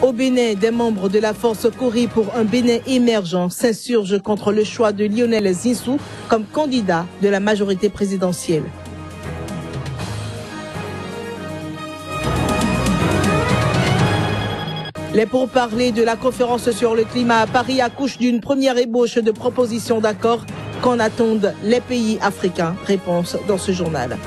Au Bénin, des membres de la force Kori pour un Bénin émergent s'insurgent contre le choix de Lionel Zinsou comme candidat de la majorité présidentielle. Les pourparlers de la conférence sur le climat à Paris accouchent d'une première ébauche de propositions d'accord. Qu'en attendent les pays africains? Réponse dans ce journal.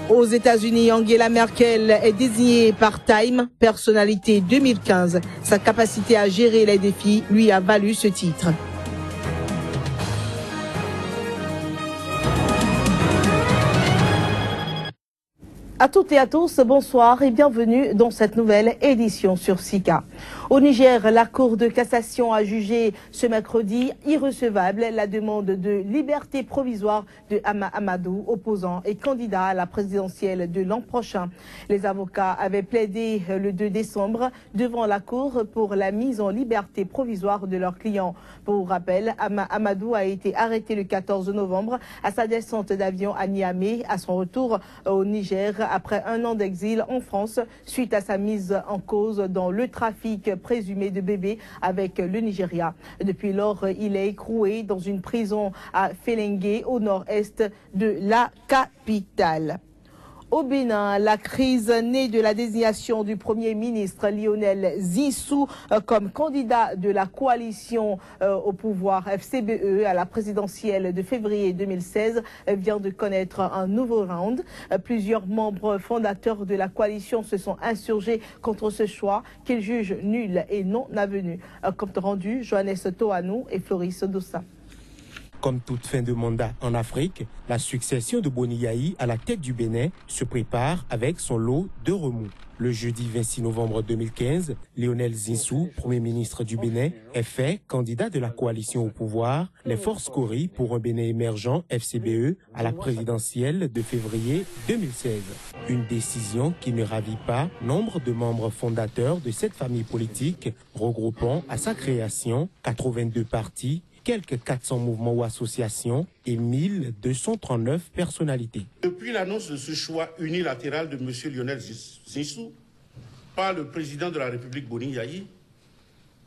Aux États-Unis, Angela Merkel est désignée par Time personnalité 2015. Sa capacité à gérer les défis lui a valu ce titre. À toutes et à tous, bonsoir et bienvenue dans cette nouvelle édition sur Sika. Au Niger, la Cour de cassation a jugé ce mercredi irrecevable la demande de liberté provisoire de Hama Amadou, opposant et candidat à la présidentielle de l'an prochain. Les avocats avaient plaidé le 2 décembre devant la Cour pour la mise en liberté provisoire de leur client. Pour rappel, Hama Amadou a été arrêté le 14 novembre à sa descente d'avion à Niamey, à son retour au Niger après un an d'exil en France suite à sa mise en cause dans le trafic présumé de bébés avec le Nigeria. Depuis lors, il est écroué dans une prison à Felengue, au nord-est de la capitale. Au Bénin, la crise née de la désignation du Premier ministre Lionel Zinsou comme candidat de la coalition au pouvoir FCBE à la présidentielle de février 2016 vient de connaître un nouveau round. Plusieurs membres fondateurs de la coalition se sont insurgés contre ce choix qu'ils jugent nul et non avenu. Compte rendu, Johannes Toanou et Floris Dossa. Comme toute fin de mandat en Afrique, la succession de Boni Yayi à la tête du Bénin se prépare avec son lot de remous. Le jeudi 26 novembre 2015, Lionel Zinsou, Premier ministre du Bénin, est fait candidat de la coalition au pouvoir, les forces Kori pour un Bénin émergent FCBE à la présidentielle de février 2016. Une décision qui ne ravit pas nombre de membres fondateurs de cette famille politique, regroupant à sa création 82 partis, quelques 400 mouvements ou associations et 1239 personnalités. Depuis l'annonce de ce choix unilatéral de M. Lionel Zinsou par le président de la République Boni Yayi,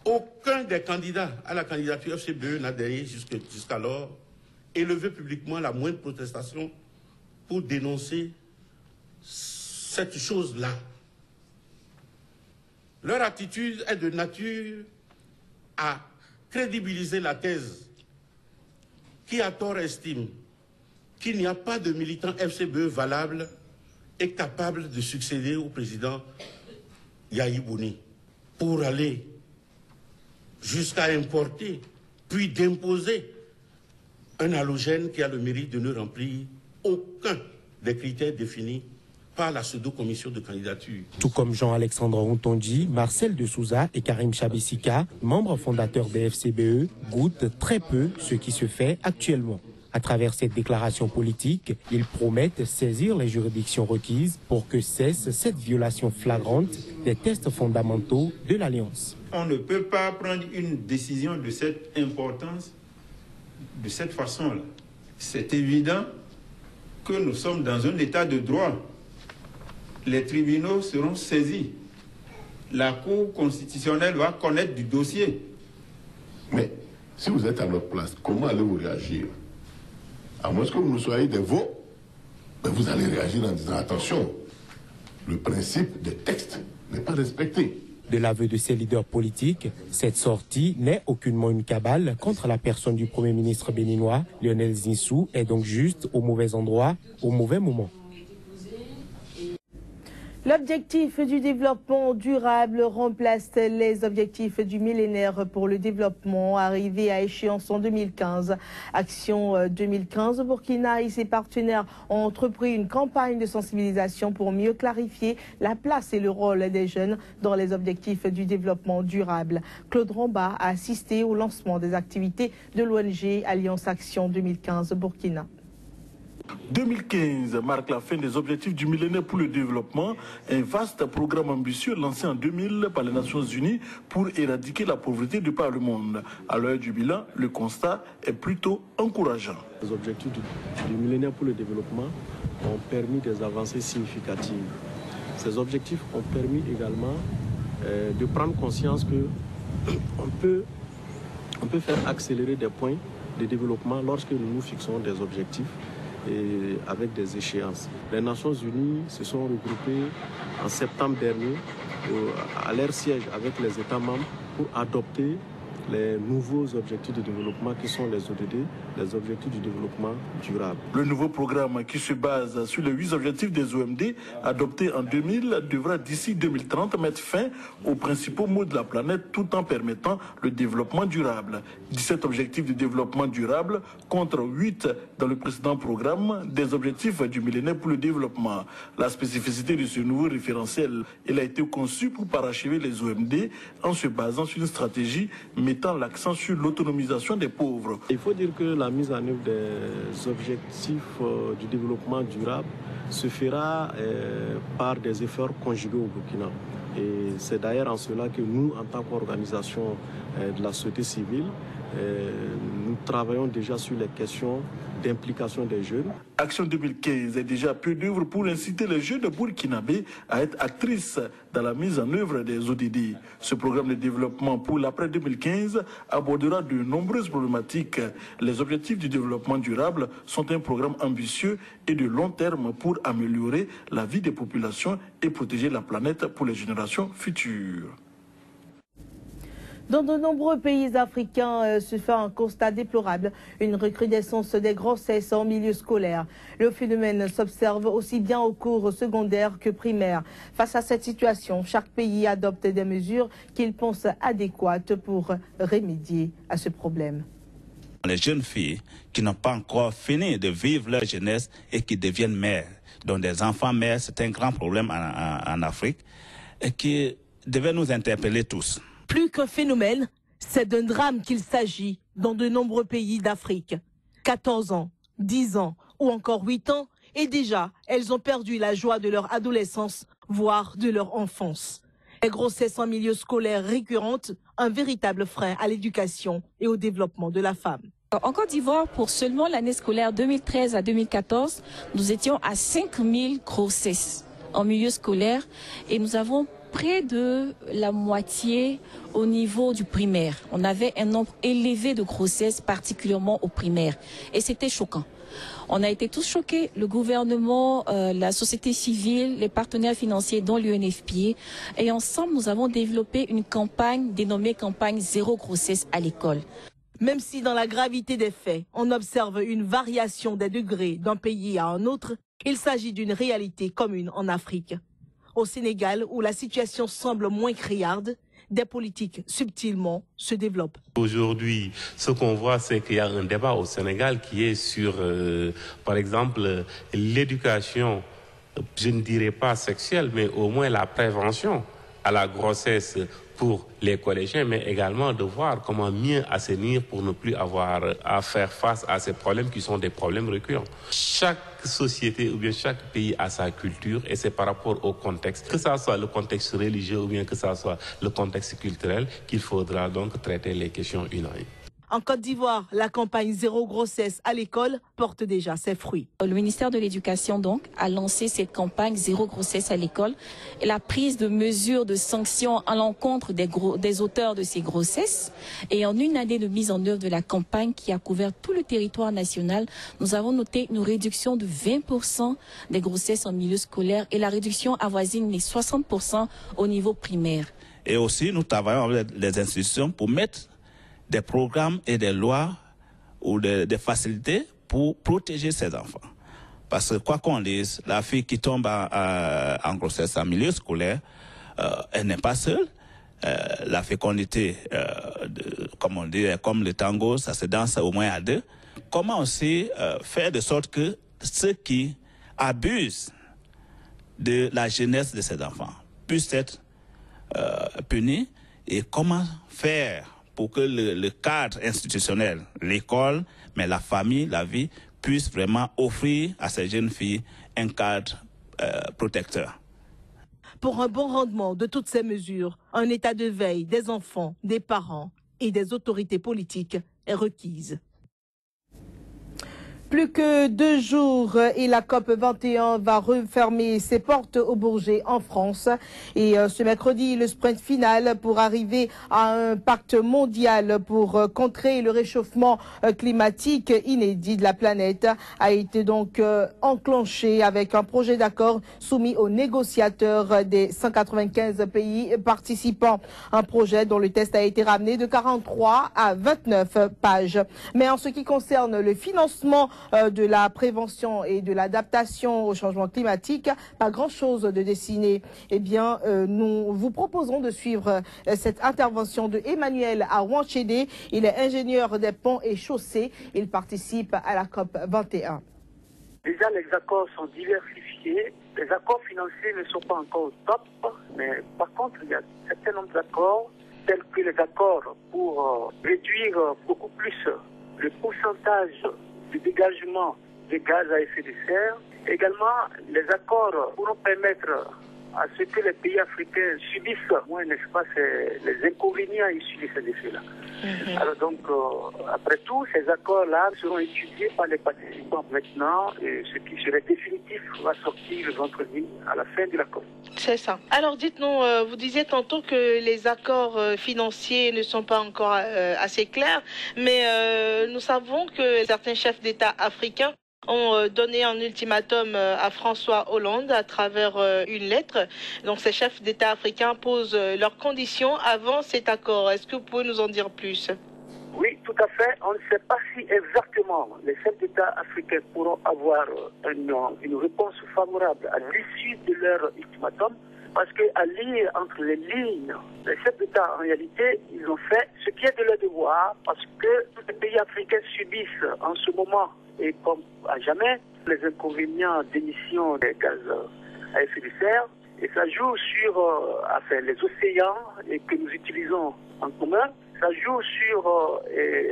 aucun des candidats à la candidature FCBE n'a d'ailleurs jusqu'alors élevé publiquement la moindre protestation pour dénoncer cette chose-là. Leur attitude est de nature à crédibiliser la thèse qui à tort estime qu'il n'y a pas de militant FCBE valable et capable de succéder au président Yayi Boni pour aller jusqu'à importer puis d'imposer un halogène qui a le mérite de ne remplir aucun des critères définis par la pseudo-commission de candidature. Tout comme Jean-Alexandre Rontondi, Marcel de Souza et Karim Chabissika, membres fondateurs des FCBE, goûtent très peu ce qui se fait actuellement. À travers cette déclaration politique, ils promettent saisir les juridictions requises pour que cesse cette violation flagrante des tests fondamentaux de l'Alliance. On ne peut pas prendre une décision de cette importance de cette façon-là. C'est évident que nous sommes dans un état de droit. Les tribunaux seront saisis. La Cour constitutionnelle va connaître du dossier. Mais si vous êtes à notre place, comment allez-vous réagir? À moins que vous ne soyez des veaux, ben vous allez réagir en disant attention, le principe des textes n'est pas respecté. De l'aveu de ces leaders politiques, cette sortie n'est aucunement une cabale contre la personne du Premier ministre béninois. Lionel Zinsou est donc juste au mauvais endroit, au mauvais moment. L'objectif du développement durable remplace les objectifs du millénaire pour le développement arrivé à échéance en 2015. Action 2015, Burkina et ses partenaires ont entrepris une campagne de sensibilisation pour mieux clarifier la place et le rôle des jeunes dans les objectifs du développement durable. Claude Ramba a assisté au lancement des activités de l'ONG Alliance Action 2015 Burkina. 2015 marque la fin des objectifs du millénaire pour le développement, un vaste programme ambitieux lancé en 2000 par les Nations Unies pour éradiquer la pauvreté de par le monde. À l'heure du bilan, le constat est plutôt encourageant. Les objectifs du millénaire pour le développement ont permis des avancées significatives. Ces objectifs ont permis également de prendre conscience qu'on peut faire accélérer des points de développement lorsque nous nous fixons des objectifs et avec des échéances. Les Nations Unies se sont regroupées en septembre dernier à leur siège avec les États membres pour adopter les nouveaux objectifs de développement qui sont les ODD, les objectifs du développement durable. Le nouveau programme qui se base sur les 8 objectifs des OMD adoptés en 2000 devra d'ici 2030 mettre fin aux principaux maux de la planète tout en permettant le développement durable. 17 objectifs de développement durable contre 8 dans le précédent programme des objectifs du millénaire pour le développement. La spécificité de ce nouveau référentiel, il a été conçu pour parachever les OMD en se basant sur une stratégie mettant l'accent sur l'autonomisation des pauvres. Il faut dire que la mise en œuvre des objectifs du développement durable se fera par des efforts conjugués au Burkina. Et c'est d'ailleurs en cela que nous, en tant qu'organisation de la société civile, nous travaillons déjà sur les questions d'implication des jeunes. Action 2015 est déjà peu d'œuvre pour inciter les jeunes burkinabés à être actrices dans la mise en œuvre des ODD. Ce programme de développement pour l'après 2015 abordera de nombreuses problématiques. Les objectifs du développement durable sont un programme ambitieux et de long terme pour améliorer la vie des populations et protéger la planète pour les générations futures. Dans de nombreux pays africains se fait un constat déplorable, une recrudescence des grossesses en milieu scolaire. Le phénomène s'observe aussi bien au cours secondaire que primaire. Face à cette situation, chaque pays adopte des mesures qu'il pense adéquates pour remédier à ce problème. Les jeunes filles qui n'ont pas encore fini de vivre leur jeunesse et qui deviennent mères, donc des enfants mères, c'est un grand problème en Afrique et qui devait nous interpeller tous. Plus qu'un phénomène, c'est d'un drame qu'il s'agit dans de nombreux pays d'Afrique. 14 ans, 10 ans ou encore 8 ans, et déjà, elles ont perdu la joie de leur adolescence, voire de leur enfance. Les grossesses en milieu scolaire récurrentes, un véritable frein à l'éducation et au développement de la femme. En Côte d'Ivoire, pour seulement l'année scolaire 2013 à 2014, nous étions à 5000 grossesses en milieu scolaire et nous avons près de la moitié au niveau du primaire. On avait un nombre élevé de grossesses, particulièrement au primaire. Et c'était choquant. On a été tous choqués, le gouvernement, la société civile, les partenaires financiers dont l'UNFPA. Et ensemble, nous avons développé une campagne dénommée campagne Zéro grossesse à l'école. Même si dans la gravité des faits, on observe une variation des degrés d'un pays à un autre, il s'agit d'une réalité commune en Afrique. Au Sénégal, où la situation semble moins criarde, des politiques subtilement se développent. Aujourd'hui, ce qu'on voit, c'est qu'il y a un débat au Sénégal qui est sur, par exemple, l'éducation, je ne dirais pas sexuelle, mais au moins la prévention à la grossesse pour les collégiens, mais également de voir comment mieux assainir pour ne plus avoir à faire face à ces problèmes qui sont des problèmes récurrents. Chaque société ou bien chaque pays a sa culture et c'est par rapport au contexte, que ça soit le contexte religieux ou bien que ça soit le contexte culturel, qu'il faudra donc traiter les questions unanimes. En Côte d'Ivoire, la campagne Zéro grossesse à l'école porte déjà ses fruits. Le ministère de l'Éducation donc a lancé cette campagne Zéro grossesse à l'école et la prise de mesures de sanctions à l'encontre des auteurs de ces grossesses. Et en une année de mise en œuvre de la campagne qui a couvert tout le territoire national, nous avons noté une réduction de 20% des grossesses en milieu scolaire et la réduction avoisine les 60% au niveau primaire. Et aussi, nous travaillons avec les institutions pour mettre des programmes et des lois ou des facilités pour protéger ces enfants. Parce que quoi qu'on dise, la fille qui tombe en grossesse en milieu scolaire, elle n'est pas seule. La fécondité, comme on dit, comme le tango, ça se danse au moins à deux. Comment aussi faire de sorte que ceux qui abusent de la jeunesse de ces enfants puissent être punis et comment faire pour que le cadre institutionnel, l'école, mais la famille, la vie, puisse vraiment offrir à ces jeunes filles un cadre protecteur. Pour un bon rendement de toutes ces mesures, un état de veille des enfants, des parents et des autorités politiques est requise. Plus que 2 jours et la COP21 va refermer ses portes au Bourget en France. Et ce mercredi, le sprint final pour arriver à un pacte mondial pour contrer le réchauffement climatique inédit de la planète a été donc enclenché avec un projet d'accord soumis aux négociateurs des 195 pays participants. Un projet dont le test a été ramené de 43 à 29 pages. Mais en ce qui concerne le financement de la prévention et de l'adaptation au changement climatique, pas grand-chose de dessiné. Eh bien, nous vous proposons de suivre cette intervention de Emmanuel Arwanchede. Il est ingénieur des ponts et chaussées. Il participe à la COP 21. Déjà, les accords sont diversifiés. Les accords financiers ne sont pas encore au top, mais par contre, il y a un certain nombre d'accords, tels que les accords pour réduire beaucoup plus le pourcentage de dégagement des gaz à effet de serre. Également, les accords pourront permettre à ce que les pays africains subissent moins, n'est-ce pas, les inconvénients issus de ces effets-là. Alors donc, après tout, ces accords-là seront étudiés par les participants maintenant et ce qui serait définitif va sortir le vendredi à la fin de la COP. C'est ça. Alors dites-nous, vous disiez tantôt que les accords financiers ne sont pas encore assez clairs, mais nous savons que certains chefs d'État africains ont donné un ultimatum à François Hollande à travers une lettre. Donc ces chefs d'État africains posent leurs conditions avant cet accord. Est-ce que vous pouvez nous en dire plus? Oui, tout à fait. On ne sait pas si exactement les chefs d'État africains pourront avoir une réponse favorable à l'issue de leur ultimatum. Parce qu'à lire entre les lignes, les chefs d'État, en réalité, ils ont fait ce qui est de leur devoir, parce que tous les pays africains subissent en ce moment, et comme à jamais, les inconvénients d'émission des gaz à effet de serre. Et ça joue sur les océans et que nous utilisons en commun. Ça joue sur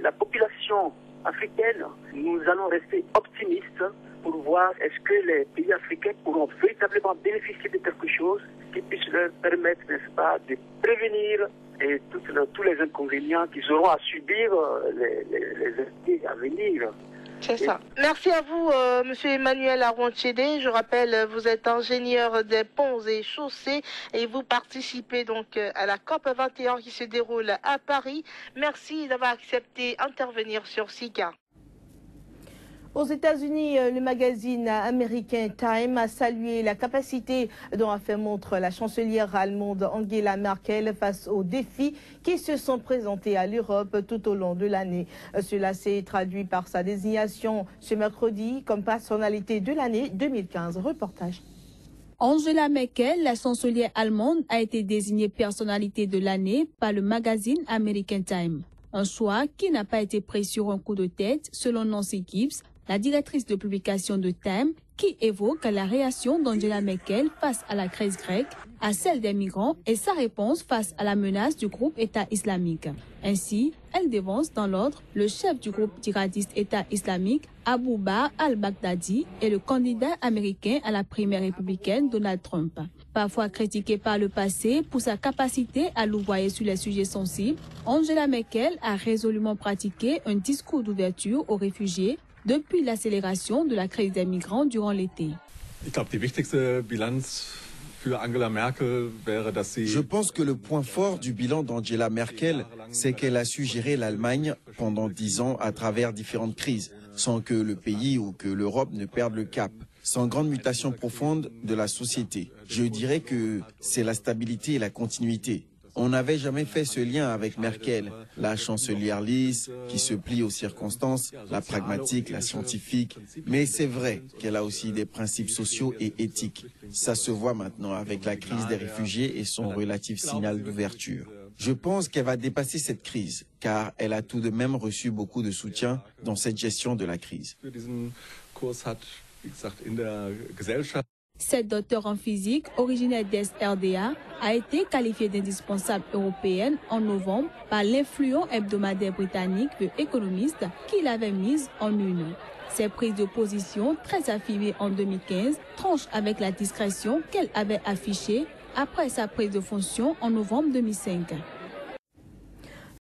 la population africaine. Nous allons rester optimistes pour voir est-ce que les pays africains pourront véritablement bénéficier de quelque chose qui puisse leur permettre, n'est-ce pas, de prévenir et tous les inconvénients qu'ils auront à subir les années à venir. C'est ça. Merci à vous, Monsieur Emmanuel Arwanchede. Je rappelle, vous êtes ingénieur des ponts et chaussées et vous participez donc à la COP 21 qui se déroule à Paris. Merci d'avoir accepté d'intervenir sur SICA. Aux États-Unis, le magazine américain Time a salué la capacité dont a fait montre la chancelière allemande Angela Merkel face aux défis qui se sont présentés à l'Europe tout au long de l'année. Cela s'est traduit par sa désignation ce mercredi comme personnalité de l'année 2015. Reportage. Angela Merkel, la chancelière allemande, a été désignée personnalité de l'année par le magazine American Time. Un choix qui n'a pas été pris sur un coup de tête, selon Nancy Gibbs, la directrice de publication de Time, qui évoque la réaction d'Angela Merkel face à la crise grecque, à celle des migrants et sa réponse face à la menace du groupe État islamique. Ainsi, elle dévance dans l'ordre le chef du groupe djihadiste État islamique, Abu Bakr al-Baghdadi, et le candidat américain à la primaire républicaine, Donald Trump. Parfois critiquée par le passé pour sa capacité à louvoyer sur les sujets sensibles, Angela Merkel a résolument pratiqué un discours d'ouverture aux réfugiés depuis l'accélération de la crise des migrants durant l'été. Je pense que le point fort du bilan d'Angela Merkel, c'est qu'elle a su gérer l'Allemagne pendant 10 ans à travers différentes crises, sans que le pays ou que l'Europe ne perde le cap, sans grande mutation profonde de la société. Je dirais que c'est la stabilité et la continuité. On n'avait jamais fait ce lien avec Merkel, la chancelière lisse, qui se plie aux circonstances, la pragmatique, la scientifique. Mais c'est vrai qu'elle a aussi des principes sociaux et éthiques. Ça se voit maintenant avec la crise des réfugiés et son relatif signal d'ouverture. Je pense qu'elle va dépasser cette crise, car elle a tout de même reçu beaucoup de soutien dans cette gestion de la crise. Cette docteure en physique, originaire d'Est-RDA, a été qualifiée d'indispensable européenne en novembre par l'influent hebdomadaire britannique The Economist qui l'avait mise en une. Ses prises de position, très affirmées en 2015, tranchent avec la discrétion qu'elle avait affichée après sa prise de fonction en novembre 2005.